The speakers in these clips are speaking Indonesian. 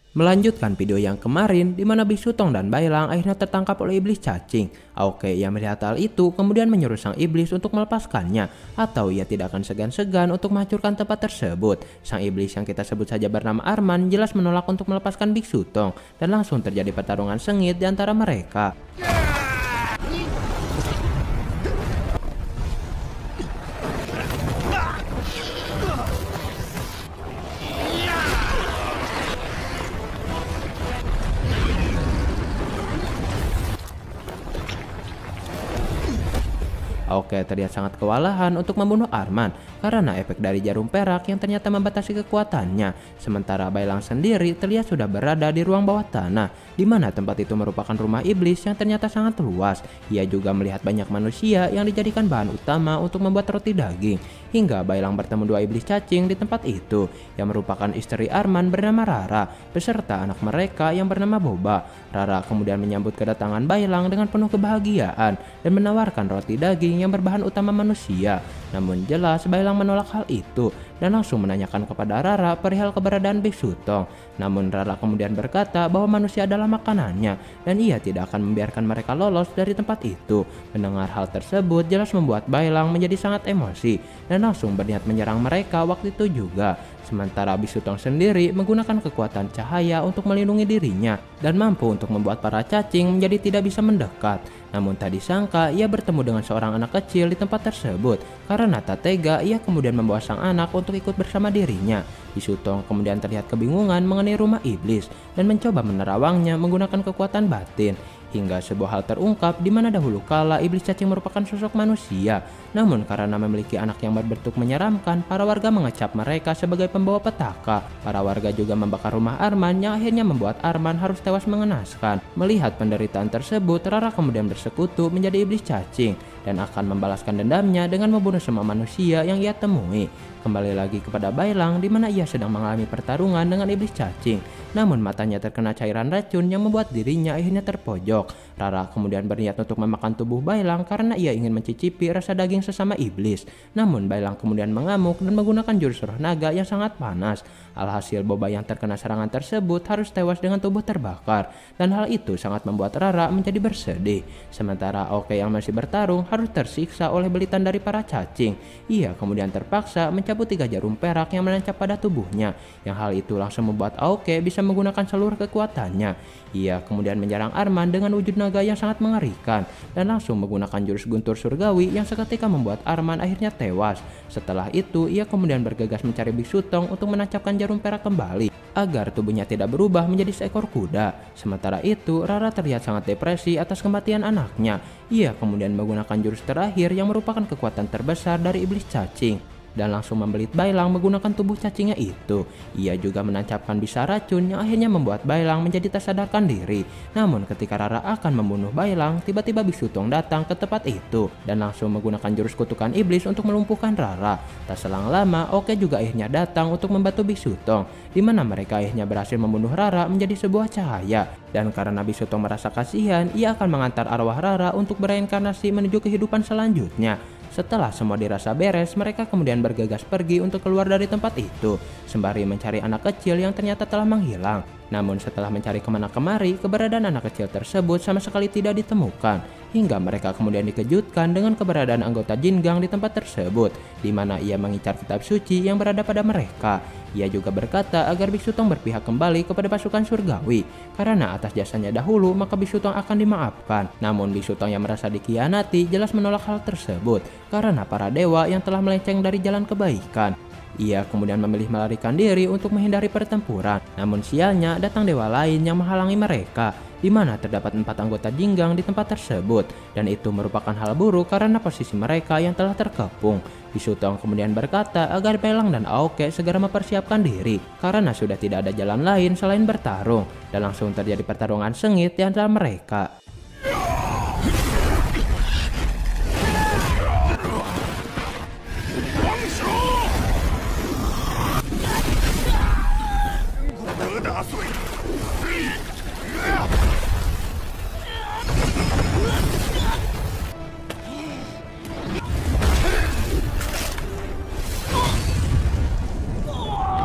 Melanjutkan video yang kemarin di mana Bisu Tong dan Bailang akhirnya tertangkap oleh iblis cacing. Aoke yang melihat hal itu kemudian menyuruh sang iblis untuk melepaskannya, atau ia tidak akan segan-segan untuk menghancurkan tempat tersebut. Sang iblis yang kita sebut saja bernama Arman jelas menolak untuk melepaskan Bisu Tong, dan langsung terjadi pertarungan sengit di antara mereka. Aoke terlihat sangat kewalahan untuk membunuh Arman karena efek dari jarum perak yang ternyata membatasi kekuatannya. Sementara Bailang sendiri terlihat sudah berada di ruang bawah tanah, di mana tempat itu merupakan rumah iblis yang ternyata sangat luas. Ia juga melihat banyak manusia yang dijadikan bahan utama untuk membuat roti daging. Hingga Bailang bertemu dua iblis cacing di tempat itu, yang merupakan istri Arman bernama Rara, beserta anak mereka yang bernama Boba. Rara kemudian menyambut kedatangan Bailang dengan penuh kebahagiaan dan menawarkan roti daging yang berbahan utama manusia. Namun jelas Bailang menolak hal itu dan langsung menanyakan kepada Rara perihal keberadaan Bisu Tong. Namun Rara kemudian berkata bahwa manusia adalah makanannya dan ia tidak akan membiarkan mereka lolos dari tempat itu. Mendengar hal tersebut jelas membuat Bailang menjadi sangat emosi dan langsung berniat menyerang mereka waktu itu juga. Sementara Bisu Tong sendiri menggunakan kekuatan cahaya untuk melindungi dirinya dan mampu untuk membuat para cacing menjadi tidak bisa mendekat. Namun tak disangka ia bertemu dengan seorang anak kecil di tempat tersebut. Karena tak tega, ia kemudian membawa sang anak untuk ikut bersama dirinya. Bisu Tong kemudian terlihat kebingungan mengenai rumah iblis dan mencoba menerawangnya menggunakan kekuatan batin. Hingga sebuah hal terungkap di mana dahulu kala iblis cacing merupakan sosok manusia. Namun karena memiliki anak yang berbentuk menyeramkan, para warga mengecap mereka sebagai pembawa petaka. Para warga juga membakar rumah Arman yang akhirnya membuat Arman harus tewas mengenaskan. Melihat penderitaan tersebut, Rara kemudian bersekutu menjadi iblis cacing dan akan membalaskan dendamnya dengan membunuh semua manusia yang ia temui. Kembali lagi kepada Bailang di mana ia sedang mengalami pertarungan dengan iblis cacing. Namun matanya terkena cairan racun yang membuat dirinya akhirnya terpojok. Rara kemudian berniat untuk memakan tubuh Bailang karena ia ingin mencicipi rasa daging sesama iblis. Namun Bailang kemudian mengamuk dan menggunakan jurus roh naga yang sangat panas. Alhasil Boba yang terkena serangan tersebut harus tewas dengan tubuh terbakar. Dan hal itu sangat membuat Rara menjadi bersedih. Sementara Aoke yang masih bertarung harus tersiksa oleh belitan dari para cacing. Ia kemudian terpaksa mencabut 3 jarum perak yang menancap pada tubuhnya. Yang hal itu langsung membuat Aoke bisa menggunakan seluruh kekuatannya. Ia kemudian menyerang Arman dengan wujud naga yang sangat mengerikan dan langsung menggunakan jurus guntur surgawi yang seketika membuat Arman akhirnya tewas. Setelah itu ia kemudian bergegas mencari Bisu Tong untuk menancapkan jarum perak kembali agar tubuhnya tidak berubah menjadi seekor kuda. Sementara itu Rara terlihat sangat depresi atas kematian anaknya. Ia kemudian menggunakan jurus terakhir yang merupakan kekuatan terbesar dari iblis cacing dan langsung membelit Bailang menggunakan tubuh cacingnya itu. Ia juga menancapkan bisa racun yang akhirnya membuat Bailang menjadi tak sadarkan diri. Namun ketika Rara akan membunuh Bailang, tiba-tiba Bisu Tong datang ke tempat itu dan langsung menggunakan jurus kutukan iblis untuk melumpuhkan Rara. Tak selang lama, Aoke juga akhirnya datang untuk membantu Bisu Tong, di mana mereka akhirnya berhasil membunuh Rara menjadi sebuah cahaya. Dan karena Bisu Tong merasa kasihan, ia akan mengantar arwah Rara untuk bereinkarnasi menuju kehidupan selanjutnya. Setelah semua dirasa beres, mereka kemudian bergegas pergi untuk keluar dari tempat itu, sembari mencari anak kecil yang ternyata telah menghilang. Namun setelah mencari kemana kemari, keberadaan anak kecil tersebut sama sekali tidak ditemukan. Hingga mereka kemudian dikejutkan dengan keberadaan anggota Jin Gang di tempat tersebut, di mana ia mengincar kitab suci yang berada pada mereka. Ia juga berkata agar Bisu Tong berpihak kembali kepada pasukan surgawi, karena atas jasanya dahulu maka Bisu Tong akan dimaafkan. Namun Bisu Tong yang merasa dikhianati jelas menolak hal tersebut, karena para dewa yang telah melenceng dari jalan kebaikan. Ia kemudian memilih melarikan diri untuk menghindari pertempuran. Namun sialnya datang dewa lain yang menghalangi mereka, di mana terdapat 4 anggota Jinggang di tempat tersebut, dan itu merupakan hal buruk karena posisi mereka yang telah terkepung. Bisu Tong kemudian berkata agar Bailang dan Aoke segera mempersiapkan diri karena sudah tidak ada jalan lain selain bertarung, dan langsung terjadi pertarungan sengit di antara mereka.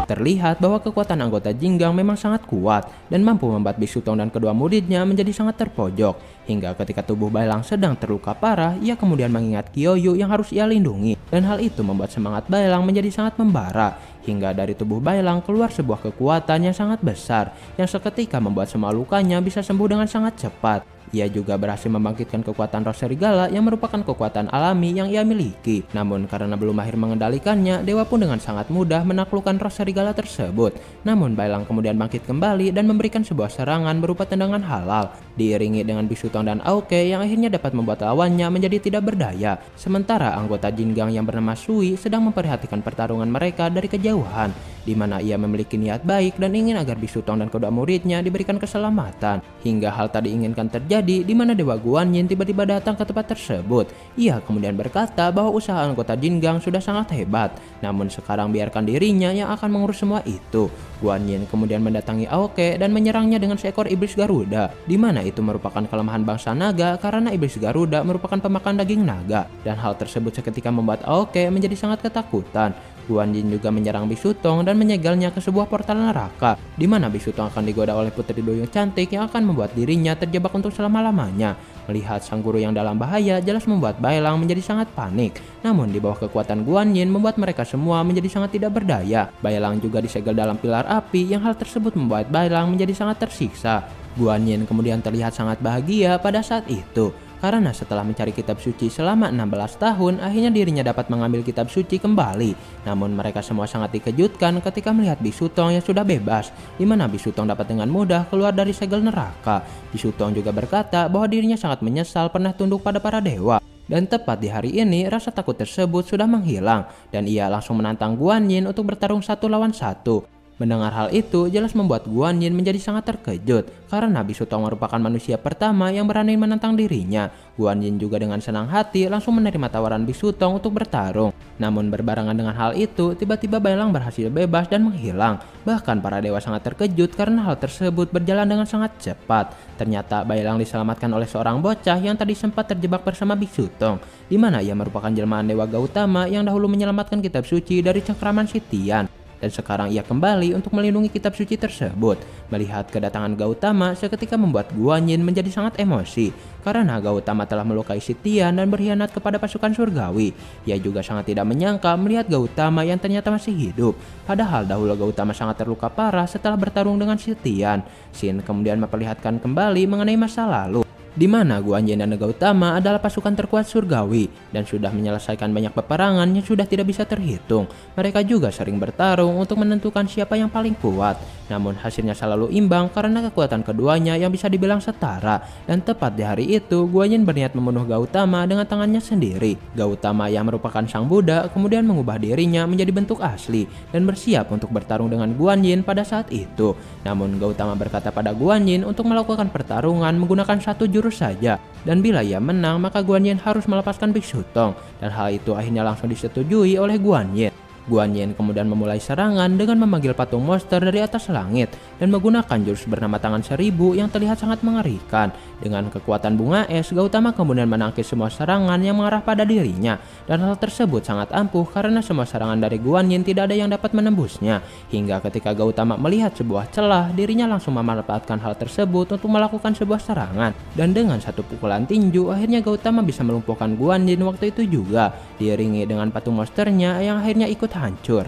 Terlihat bahwa kekuatan anggota Jinggang memang sangat kuat dan mampu membuat Bisu Tong dan kedua muridnya menjadi sangat terpojok. Hingga ketika tubuh Bailang sedang terluka parah, ia kemudian mengingat Kyoyu yang harus ia lindungi. Dan hal itu membuat semangat Bailang menjadi sangat membara. Hingga dari tubuh Bailang keluar sebuah kekuatan yang sangat besar yang seketika membuat semua lukanya bisa sembuh dengan sangat cepat. Ia juga berhasil membangkitkan kekuatan roh serigala yang merupakan kekuatan alami yang ia miliki. Namun karena belum mahir mengendalikannya, Dewa pun dengan sangat mudah menaklukkan roh serigala tersebut. Namun Bailang kemudian bangkit kembali dan memberikan sebuah serangan berupa tendangan halal, diiringi dengan Bisu Tong dan Aoke yang akhirnya dapat membuat lawannya menjadi tidak berdaya. Sementara anggota Jinggang yang bernama Sui sedang memperhatikan pertarungan mereka dari kejauhan, di mana ia memiliki niat baik dan ingin agar Bisu Tong dan kedua muridnya diberikan keselamatan. Hingga hal tak diinginkan terjadi di mana Dewa Guanyin tiba-tiba datang ke tempat tersebut. Ia kemudian berkata bahwa usaha anggota Jinggang sudah sangat hebat, namun sekarang biarkan dirinya yang akan mengurus semua itu. Guanyin kemudian mendatangi Aoke dan menyerangnya dengan seekor iblis Garuda, di mana itu merupakan kelemahan bangsa naga karena iblis Garuda merupakan pemakan daging naga, dan hal tersebut seketika membuat Aoke menjadi sangat ketakutan. Guanyin juga menyerang Bisu Tong dan menyegalnya ke sebuah portal neraka, di mana Bisu Tong akan digoda oleh putri duyung cantik yang akan membuat dirinya terjebak untuk selama-lamanya. Melihat sang guru yang dalam bahaya jelas membuat Bailang menjadi sangat panik. Namun di bawah kekuatan Guanyin membuat mereka semua menjadi sangat tidak berdaya. Bailang juga disegel dalam pilar api yang hal tersebut membuat Bailang menjadi sangat tersiksa. Guanyin kemudian terlihat sangat bahagia pada saat itu, karena setelah mencari kitab suci selama 16 tahun, akhirnya dirinya dapat mengambil kitab suci kembali. Namun mereka semua sangat dikejutkan ketika melihat Bisu Tong yang sudah bebas, di mana Bisu Tong dapat dengan mudah keluar dari segel neraka. Bisu Tong juga berkata bahwa dirinya sangat menyesal pernah tunduk pada para dewa. Dan tepat di hari ini, rasa takut tersebut sudah menghilang, dan ia langsung menantang Guanyin untuk bertarung 1 lawan 1. Mendengar hal itu jelas membuat Guanyin menjadi sangat terkejut karena Bisu Tong merupakan manusia pertama yang berani menantang dirinya. Guanyin juga dengan senang hati langsung menerima tawaran Bisu Tong untuk bertarung. Namun berbarengan dengan hal itu, tiba-tiba Bailang berhasil bebas dan menghilang. Bahkan para dewa sangat terkejut karena hal tersebut berjalan dengan sangat cepat. Ternyata Bailang diselamatkan oleh seorang bocah yang tadi sempat terjebak bersama Bisu Tong, di mana ia merupakan jelmaan Dewa Gautama yang dahulu menyelamatkan kitab suci dari cengkraman Sitian. Dan sekarang ia kembali untuk melindungi kitab suci tersebut. Melihat kedatangan Gautama seketika membuat Guanyin menjadi sangat emosi karena Gautama telah melukai Sitian dan berkhianat kepada pasukan surgawi. Ia juga sangat tidak menyangka melihat Gautama yang ternyata masih hidup, padahal dahulu Gautama sangat terluka parah setelah bertarung dengan Sitian. Shin kemudian memperlihatkan kembali mengenai masa lalu, di mana Guanyin dan Gautama adalah pasukan terkuat surgawi dan sudah menyelesaikan banyak peperangan yang sudah tidak bisa terhitung. Mereka juga sering bertarung untuk menentukan siapa yang paling kuat, namun hasilnya selalu imbang karena kekuatan keduanya yang bisa dibilang setara. Dan tepat di hari itu, Guanyin berniat membunuh Gautama dengan tangannya sendiri. Gautama yang merupakan sang Buddha kemudian mengubah dirinya menjadi bentuk asli dan bersiap untuk bertarung dengan Guanyin pada saat itu. Namun Gautama berkata pada Guanyin untuk melakukan pertarungan menggunakan satu jurus saja, dan bila ia menang maka Guanyin harus melepaskan Bisu Tong, dan hal itu akhirnya langsung disetujui oleh Guanyin. Guanyin kemudian memulai serangan dengan memanggil patung monster dari atas langit dan menggunakan jurus bernama Tangan Seribu yang terlihat sangat mengerikan. Dengan kekuatan bunga es, Gautama kemudian menangkis semua serangan yang mengarah pada dirinya, dan hal tersebut sangat ampuh karena semua serangan dari Guanyin tidak ada yang dapat menembusnya. Hingga ketika Gautama melihat sebuah celah, dirinya langsung memanfaatkan hal tersebut untuk melakukan sebuah serangan, dan dengan satu pukulan tinju akhirnya Gautama bisa melumpuhkan Guanyin waktu itu juga, diiringi dengan patung monsternya yang akhirnya ikut hancur.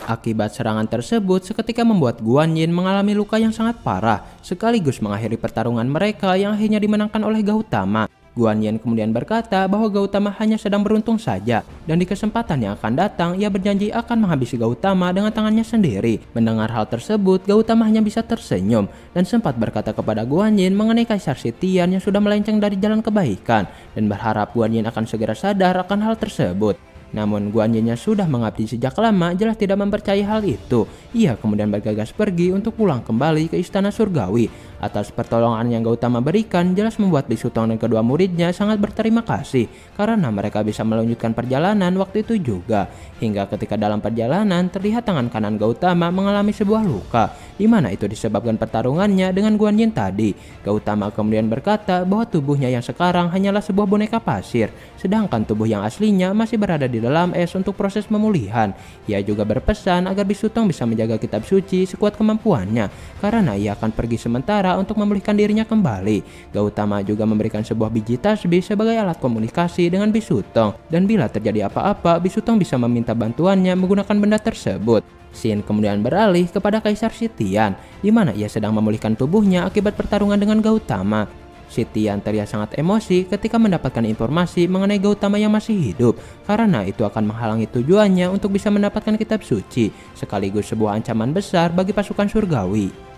Akibat serangan tersebut seketika membuat Guanyin mengalami luka yang sangat parah, sekaligus mengakhiri pertarungan mereka yang akhirnya dimenangkan oleh Gautama. Guanyin kemudian berkata bahwa Gautama hanya sedang beruntung saja, dan di kesempatan yang akan datang ia berjanji akan menghabisi Gautama dengan tangannya sendiri. Mendengar hal tersebut, Gautama hanya bisa tersenyum dan sempat berkata kepada Guanyin mengenai Kaisar Sitian yang sudah melenceng dari jalan kebaikan, dan berharap Guanyin akan segera sadar akan hal tersebut. Namun Guanyinnya sudah mengabdi sejak lama jelas tidak mempercayai hal itu. Ia kemudian bergegas pergi untuk pulang kembali ke istana surgawi. Atas pertolongan yang Gautama berikan jelas membuat Bisutong dan kedua muridnya sangat berterima kasih karena mereka bisa melanjutkan perjalanan waktu itu juga. Hingga ketika dalam perjalanan terlihat tangan kanan Gautama mengalami sebuah luka, di mana itu disebabkan pertarungannya dengan Guan Yin tadi. Gautama kemudian berkata bahwa tubuhnya yang sekarang hanyalah sebuah boneka pasir, sedangkan tubuh yang aslinya masih berada di dalam es untuk proses pemulihan. Ia juga berpesan agar Bisutong bisa menjaga kitab suci sekuat kemampuannya, karena ia akan pergi sementara untuk memulihkan dirinya kembali. Gautama juga memberikan sebuah biji tasbih sebagai alat komunikasi dengan Bisutong, dan bila terjadi apa-apa, Bisutong bisa meminta bantuannya menggunakan benda tersebut. Scene kemudian beralih kepada Kaisar Sitian, di mana ia sedang memulihkan tubuhnya akibat pertarungan dengan Gautama. Sitian terlihat sangat emosi ketika mendapatkan informasi mengenai Gautama yang masih hidup, karena itu akan menghalangi tujuannya untuk bisa mendapatkan kitab suci, sekaligus sebuah ancaman besar bagi pasukan surgawi.